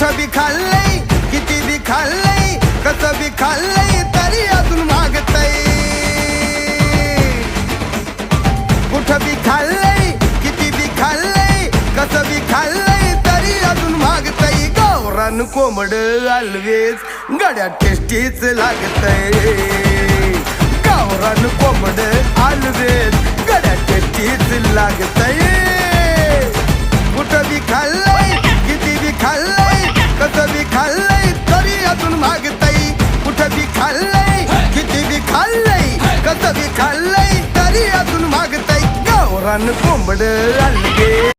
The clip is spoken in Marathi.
कुठं बी खाल्लंय किती बी खाल्लंय कसं बी खाल्लंय तरी अजून मागतय कुठं बी खाल्लंय किती बी खाल्लंय कसं बी खाल्लंय तरी अजून मागतय गावरान कोंबड ऑलवेज गड्या टेस्टीच लागतय गावरान कोंबड ऑलवेज गड्या टेस्टीच लागतय कुठं बी खाल्लंय किती बी खाल्लंय कसं बी खाल्लंय तरी अजून मागतय कुठं बी खाल्लंय किती बी खाल्लंय कसं बी खाल्लंय तरी अजून मागतय गावरान कोंबड अलगे